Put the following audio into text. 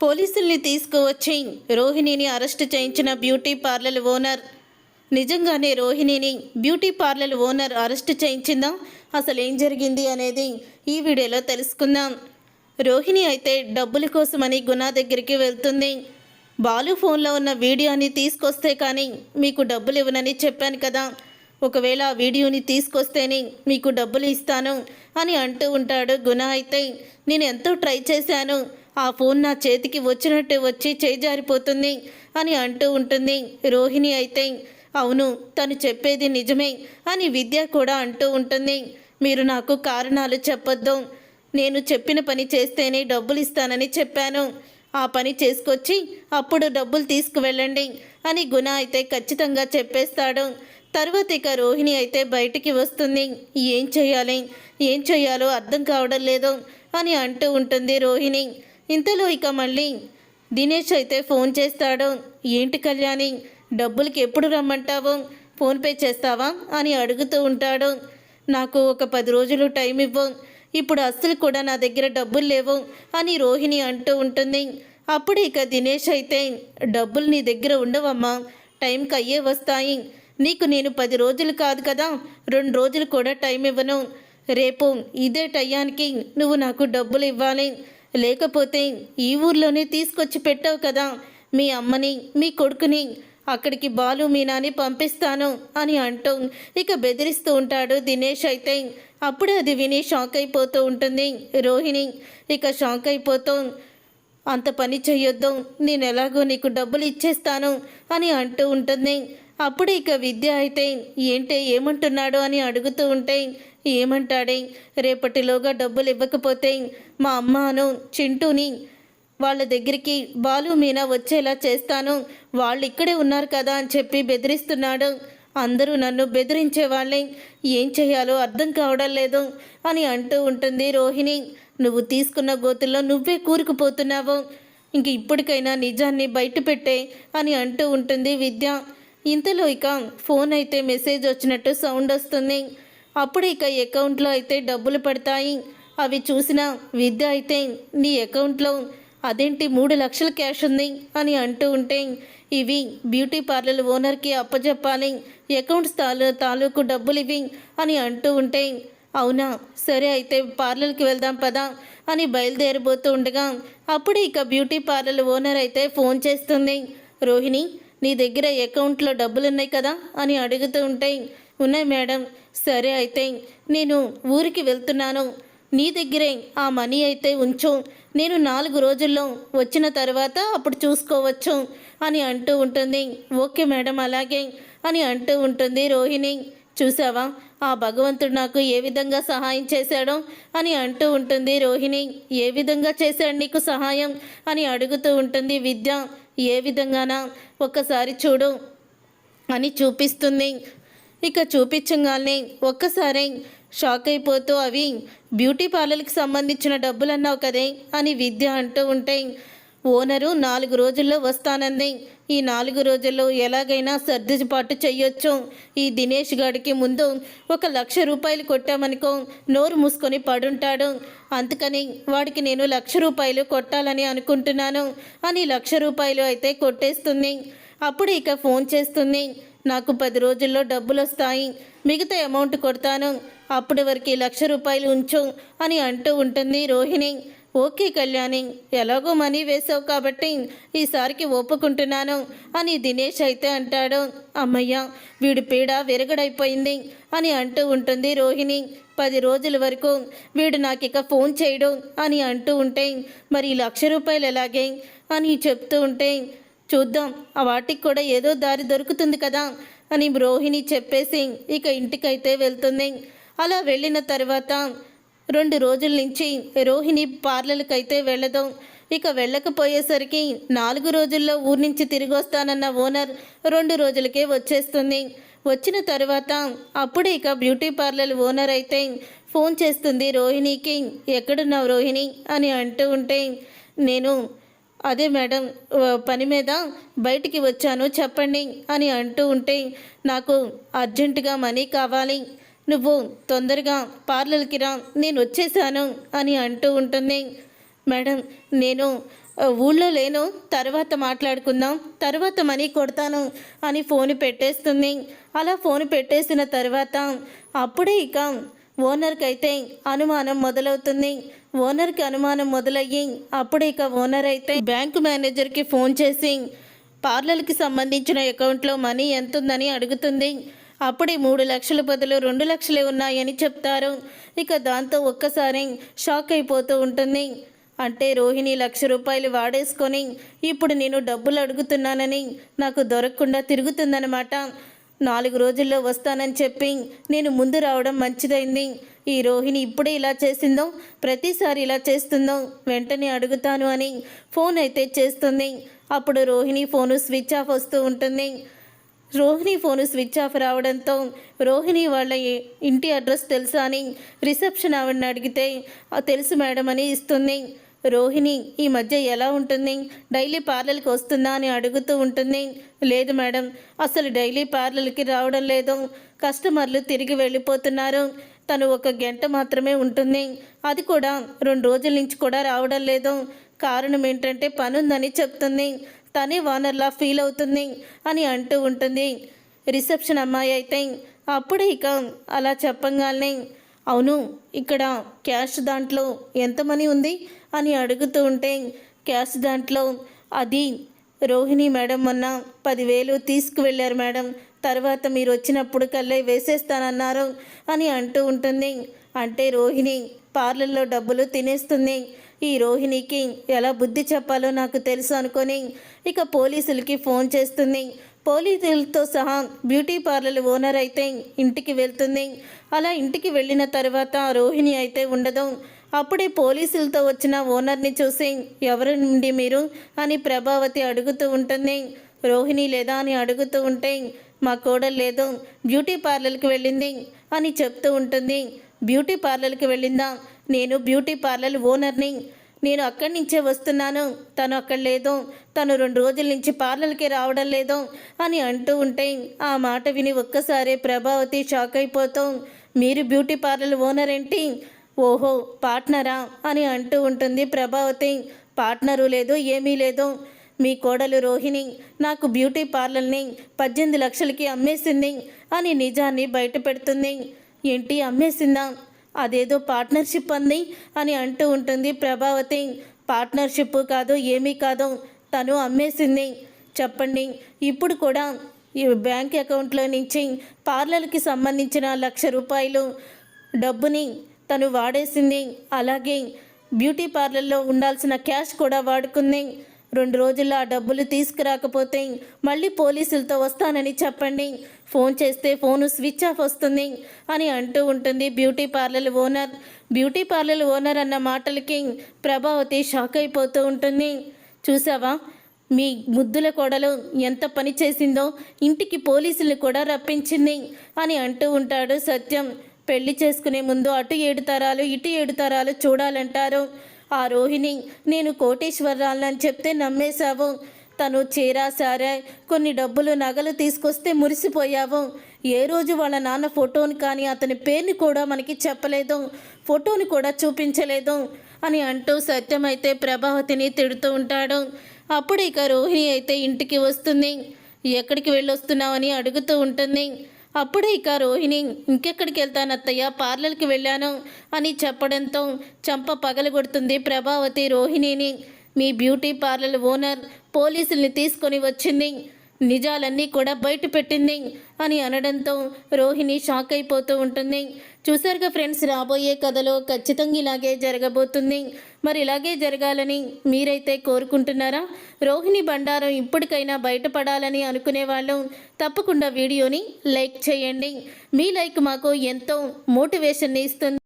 పోలీసుల్ని తీసుకువచ్చి రోహిణిని అరెస్ట్ చేయించిన బ్యూటీ పార్లర్ ఓనర్. నిజంగానే రోహిణిని బ్యూటీ పార్లర్ ఓనర్ అరెస్ట్ చేయించిందా? అసలు ఏం జరిగింది అనేది ఈ వీడియోలో తెలుసుకుందాం. రోహిణి అయితే డబ్బుల కోసమని గుణ దగ్గరికి వెళ్తుంది. బాలు ఫోన్లో ఉన్న వీడియోని తీసుకొస్తే కానీ మీకు డబ్బులు ఇవ్వనని చెప్పాను కదా, ఒకవేళ ఆ వీడియోని తీసుకొస్తేనే మీకు డబ్బులు ఇస్తాను అని అంటూ ఉంటాడు. గుణ అయితే నేను ఎంతో ట్రై చేశాను, ఆ ఫోన్ నా చేతికి వచ్చినట్టు వచ్చి చేజారిపోతుంది అని అంటూ ఉంటుంది. రోహిణి అయితే అవును తను చెప్పేది నిజమే అని విద్య కూడా అంటూ ఉంటుంది. మీరు నాకు కారణాలు చెప్పొద్దు, నేను చెప్పిన పని చేస్తేనే డబ్బులు ఇస్తానని చెప్పాను, ఆ పని చేసుకొచ్చి అప్పుడు డబ్బులు తీసుకువెళ్ళండి అని గుణ అయితే ఖచ్చితంగా చెప్పేస్తాడు. తర్వాత ఇక రోహిణి అయితే బయటికి వస్తుంది. ఏం చేయాలో అర్థం కావడం లేదు అని అంటూ ఉంటుంది రోహిణి. ఇంతలో ఇక మళ్ళీ దినేష్ అయితే ఫోన్ చేస్తాడు. ఏంటి కళ్యాణి, డబ్బులకి ఎప్పుడు రమ్మంటావు, ఫోన్పే చేస్తావా అని అడుగుతూ ఉంటాడు. నాకు ఒక 10 రోజులు టైం ఇవ్వు, ఇప్పుడు అస్సలు కూడా నా దగ్గర డబ్బులు లేవు అని రోహిణి అంటూ ఉంటుంది. అప్పుడు ఇక దినేష్ అయితే డబ్బులు నీ దగ్గర ఉండవమ్మా, టైంకి అయ్యే వస్తాయి, నీకు నేను 10 రోజులు కాదు కదా 2 రోజులు కూడా టైం ఇవ్వను, రేపు ఇదే టయానికి నువ్వు నాకు డబ్బులు ఇవ్వాలి, లేకపోతే ఈ ఊర్లోనే తీసుకొచ్చి పెట్టావు కదా మీ అమ్మని మీ కొడుకుని, అక్కడికి బాలు మీనాని పంపిస్తాను అని అంటూ ఇక బెదిరిస్తూ ఉంటాడు దినేష్ అయితే. అప్పుడే అది విని షాక్ అయిపోతూ ఉంటుంది రోహిణి. ఇక షాక్ అయిపోతూ అంత పని చెయ్యొద్దు, నేను ఎలాగో నీకు డబ్బులు ఇచ్చేస్తాను అని అంటూ ఉంటుంది. అప్పుడు ఇక విద్య అయితే ఏమంటున్నాడు అని అడుగుతూ ఉంటే, ఏమంటాడే, రేపటిలోగా డబ్బులు ఇవ్వకపోతే మా అమ్మను చింటూని వాళ్ళ దగ్గరికి బాలు మీనా వచ్చేలా చేస్తాను, వాళ్ళు ఇక్కడే ఉన్నారు కదా అని చెప్పి బెదిరిస్తున్నాడు. అందరూ నన్ను బెదిరించే వాళ్ళే, ఏం చేయాలో అర్థం కావడం లేదు అని అంటూ ఉంటుంది రోహిణి. నువ్వు తీసుకున్న గోతుల్లో నువ్వే కూరుకుపోతున్నావు, ఇంక ఇప్పటికైనా నిజాన్ని బయట పెట్టే అని అంటూ ఉంటుంది విద్య. ఇంతలో ఇక ఫోన్ అయితే మెసేజ్ వచ్చినట్టు సౌండ్ వస్తుంది. అప్పుడు ఇక అకౌంట్లో అయితే డబ్బులు పడతాయి. అవి చూసిన విద్య అయితే నీ అకౌంట్లో అదేంటి 3 లక్షల క్యాష్ ఉంది అని అంటూ ఉంటే, ఇవి బ్యూటీ పార్లర్ ఓనర్కి అప్పచెప్పాలి, అకౌంట్స్ తాలూకు డబ్బులు ఇవి అని అంటూ ఉంటే, అవునా సరే అయితే పార్లర్కి వెళ్దాం పదా అని బయలుదేరబోతూ ఉండగా అప్పుడు ఇక బ్యూటీ పార్లర్ ఓనర్ అయితే ఫోన్ చేస్తుంది. రోహిణి, నీ దగ్గర అకౌంట్లో డబ్బులు ఉన్నాయి కదా అని అడుగుతూ ఉంటే, ఉన్నాయి మేడం. సరే అయితే నేను ఊరికి వెళ్తున్నాను, నీ దగ్గరే ఆ మనీ అయితే ఉంచు, నేను 4 రోజుల్లో వచ్చిన తర్వాత అప్పుడు చూసుకోవచ్చు అని అంటూ ఉంటుంది. ఓకే మేడం అలాగే అని అంటూ ఉంటుంది రోహిణి. చూసావా ఆ భగవంతుడు నాకు ఏ విధంగా సహాయం చేశాడో అని అంటూ ఉంటుంది రోహిణి. ఏ విధంగా చేశాడు నీకు సహాయం అని అడుగుతూ ఉంటుంది విద్య. ఏ విధంగానా ఒక్కసారి చూడు అని చూపిస్తుంది. ఇక చూపించగానే ఒక్కసారి షాక్ అయిపోతూ, అవి బ్యూటీ పార్లర్కి సంబంధించిన డబ్బులు అన్నావు కదే అని విద్య అంటూ ఉంటే, ఓనరు 4 రోజుల్లో వస్తానంది, ఈ 4 రోజుల్లో ఎలాగైనా సర్దుబాటు చెయ్యొచ్చు, ఈ దినేష్ గాడికి ముందు 1,00,000 రూపాయలు కొట్టామనుకో నోరు మూసుకొని పడుంటాడు, అందుకని వాడికి నేను 1,00,000 రూపాయలు కొట్టాలని అనుకుంటున్నాను అని 1,00,000 రూపాయలు అయితే కొట్టేస్తుంది. అప్పుడు ఇక ఫోన్ చేస్తుంది. నాకు 10 రోజుల్లో డబ్బులు వస్తాయి, మిగతా అమౌంట్ కొడతాను, అప్పటి వరకు 1,00,000 రూపాయలు ఉంచు అని అంటూ ఉంటుంది రోహిణి. ఓకే కళ్యాణి, ఎలాగో మనీ వేసావు కాబట్టి ఈసారికి ఒప్పుకుంటున్నాను అని దినేష్ అయితే అంటాడు. అమ్మయ్య, వీడి పీడ విరగడైపోయింది అని అంటూ ఉంటుంది రోహిణి. 10 రోజుల వరకు వీడు నాకిక ఫోన్ చేయడు అని అంటూ ఉంటే, మరి 1,00,000 రూపాయలు ఎలాగే అని చెప్తూ ఉంటే, చూద్దాం ఆ వాటికి కూడా ఏదో దారి దొరుకుతుంది కదా అని రోహిణి చెప్పేసి ఇక ఇంటికైతే వెళ్తుంది. అలా వెళ్ళిన తర్వాత 2 రోజుల నుంచి రోహిణి పార్లర్కి అయితే వెళ్ళదు. ఇక వెళ్ళకపోయేసరికి 4 రోజుల్లో ఊరి నుంచి తిరిగి వస్తానన్న ఓనర్ 2 రోజులకే వచ్చేస్తుంది. వచ్చిన తర్వాత అప్పుడే ఇక బ్యూటీ పార్లర్ ఓనర్ అయితే ఫోన్ చేస్తుంది రోహిణికి. ఎక్కడున్నావు రోహిణి అని అంటూ ఉంటే, నేను అదే మేడం పని మీద బయటికి వచ్చాను చెప్పండి అని అంటూ ఉంటే, నాకు అర్జెంటుగా మనీ కావాలి, నువ్వు తొందరగా పార్లర్కి రా, నేను వచ్చేసాను అని అంటూ ఉంటుంది. మేడం నేను ఊళ్ళో లేను, తర్వాత మాట్లాడుకుందాం, తర్వాత మనీ కొడతాను అని ఫోన్ పెట్టేస్తుంది. అలా ఫోన్ పెట్టేసిన తర్వాత అప్పుడే ఇక ఓనర్కి అయితే అనుమానం మొదలవుతుంది. ఓనర్కి అనుమానం మొదలయ్యి అప్పుడే ఇక ఓనర్ అయితే బ్యాంకు మేనేజర్కి ఫోన్ చేసి పార్లర్కి సంబంధించిన అకౌంట్లో మనీ ఎంత ఉందని అడుగుతుంది. అప్పుడే 3 లక్షల బదులు 2 లక్షలే ఉన్నాయని చెప్తారు. ఇక దాంతో ఒక్కసారి షాక్ అయిపోతూ ఉంటుంది. అంటే రోహిణి ₹1,00,000 వాడేసుకొని ఇప్పుడు నేను డబ్బులు అడుగుతున్నానని నాకు దొరకకుండా తిరుగుతుందనమాట. 4 రోజుల్లో వస్తానని చెప్పి నేను ముందు రావడం మంచిదైంది. ఈ రోహిణి ఇప్పుడే ఇలా చేసిందో, ప్రతిసారి ఇలా చేస్తుందో వెంటనే అడుగుతాను అని ఫోన్ అయితే చేస్తుంది. అప్పుడు రోహిణి ఫోను స్విచ్ ఆఫ్ వస్తూ ఉంటుంది. రోహిణి ఫోను స్విచ్ ఆఫ్ రావడంతో రోహిణి వాళ్ళ ఇంటి అడ్రస్ తెలుసా అని రిసెప్షన్ ఆవిడని అడిగితే తెలుసు మేడం అని ఇస్తుంది. రోహిణి ఈ మధ్య ఎలా ఉంటుంది, డైలీ పార్లర్కి వస్తుందా అని అడుగుతూ ఉంటుంది. లేదు మేడం, అసలు డైలీ పార్లర్కి రావడం లేదు, కస్టమర్లు తిరిగి వెళ్ళిపోతున్నారు, తను 1 గంట మాత్రమే ఉంటుంది, అది కూడా 2 రోజుల నుంచి కూడా రావడం లేదు, కారణం ఏంటంటే పనుందని చెప్తుంది, తనే ఓనర్లా ఫీల్ అవుతుంది అని అంటూ ఉంటుంది రిసెప్షన్ అమ్మాయి అయితే. అప్పుడే ఇక అలా చెప్పంగానే అవును, ఇక్కడ క్యాష్ దాంట్లో ఎంత మనీ ఉంది అని అడుగుతూ ఉంటే క్యాష్ దాంట్లో అది రోహిణి మేడం మొన్న 10,000 తీసుకువెళ్ళారు మేడం, తర్వాత మీరు వచ్చినప్పుడు కల్లా వేసేస్తానన్నారు అని అంటూ ఉంటుంది. అంటే రోహిణి పార్లర్లో డబ్బులు తినేస్తుంది. ఈ రోహిణికి ఎలా బుద్ధి చెప్పాలో నాకు తెలుసు అనుకొని ఇక పోలీసులకి ఫోన్ చేస్తుంది. పోలీసులతో సహా బ్యూటీ పార్లర్ ఓనర్ అయితే ఇంటికి వెళ్తుంది. అలా ఇంటికి వెళ్ళిన తర్వాత రోహిణి అయితే ఉండదు. అప్పుడే పోలీసులతో వచ్చిన ఓనర్ని చూసి ఎవరి నుండి మీరు అని ప్రభావతి అడుగుతూ ఉంటుంది. రోహిణి లేదా అని అడుగుతూ ఉంటే మా కోడలు లేదు, బ్యూటీ పార్లర్కి వెళ్ళింది అని చెప్తూ ఉంటుంది. బ్యూటీ పార్లర్కి వెళ్ళిందా? నేను బ్యూటీ పార్లర్ ఓనర్ని, నేను అక్కడి నుంచే వస్తున్నాను, తను అక్కడ లేదు, తను 2 రోజుల నుంచి పార్లర్కి రావడం లేదు అని అంటూ ఉంటే ఆ మాట విని ఒక్కసారి ప్రభావతి షాక్ అయిపోతూ మీరు బ్యూటీ పార్లర్ ఓనర్ ఏంటి, ఓహో పార్ట్నరా అని అంటూ ఉంటుంది ప్రభావతి. పార్ట్నరు లేదు, ఏమీ లేదు, మీ కోడలు రోహిణి నాకు బ్యూటీ పార్లర్ని 18 లక్షలకి అమ్మేసింది అని నిజాన్ని బయట పెడుతుంది. ఏంటి అమ్మేసిందా? అదేదో పార్ట్నర్షిప్ అంది అని అంటూ ఉంటుంది ప్రభావతి. పార్ట్నర్షిప్ కాదు, ఏమీ కాదు, తను అమ్మేసింది. చెప్పండి, ఇప్పుడు కూడా ఈ బ్యాంక్ అకౌంట్లో నుంచి పార్లర్కి సంబంధించిన ₹1,00,000 డబ్బుని తను వాడేసింది. అలాగే బ్యూటీ పార్లర్లో ఉండాల్సిన క్యాష్ కూడా వాడుకుంది. 2 రోజుల్లో ఆ డబ్బులు తీసుకురాకపోతే మళ్ళీ పోలీసులతో వస్తానని చెప్పండి, ఫోన్ చేస్తే ఫోను స్విచ్ ఆఫ్ వస్తుంది అని అంటూ ఉంటుంది beauty parlour owner. Beauty parlour owner అన్న మాటలకి ప్రభావతి షాక్ అయిపోతూ ఉంటుంది. చూసావా, మీ ముద్దుల కోడలు ఎంత పని చేసిందో, ఇంటికి పోలీసులు కూడా రప్పించింది అని అంటూ ఉంటాడు సత్యం. పెళ్లి చేసుకునే ముందు అటు 7 తరాలు ఇటు 7 తరాలు చూడాలంటారు. ఆ రోహిణి నేను కోటేశ్వరరాలని చెప్తే నమ్మేశావు, తను చీర సారా కొన్ని డబ్బులు నగలు తీసుకొస్తే మురిసిపోయావు. ఏ రోజు వాళ్ళ నాన్న ఫోటోని కానీ అతని పేరుని కూడా మనకి చెప్పలేదు, ఫోటోని కూడా చూపించలేదు అని అంటూ సత్యం అయితే ప్రభావతిని తిడుతూ ఉంటాడు. అప్పుడు ఇక రోహిణి అయితే ఇంటికి వస్తుంది. ఎక్కడికి వెళ్ళొస్తున్నావని అడుగుతూ ఉంటుంది. అప్పుడే ఇక రోహిణి ఇంకెక్కడికి వెళ్తాను అత్తయ్య, పార్లర్కి వెళ్ళాను అని చెప్పడంతో చంప పగలగొడుతుంది ప్రభావతి రోహిణిని. మీ బ్యూటీ పార్లర్ ఓనర్ పోలీసుల్ని తీసుకొని వచ్చింది, నిజాలన్నీ కూడా బయట పెట్టింది అని అనడంతో రోహిణి షాక్ అయిపోతూ ఉంటుంది. చూసారుగా ఫ్రెండ్స్, రాబోయే కథలో ఖచ్చితంగా ఇలాగే జరగబోతుంది. మరి ఇలాగే జరగాలని మీరైతే కోరుకుంటున్నారా? రోహిణి బండారం ఇప్పటికైనా బయటపడాలని అనుకునే వాళ్ళు తప్పకుండా వీడియోని లైక్ చేయండి. మీ లైక్ మాకు ఎంతో మోటివేషన్ ఇస్తుంది.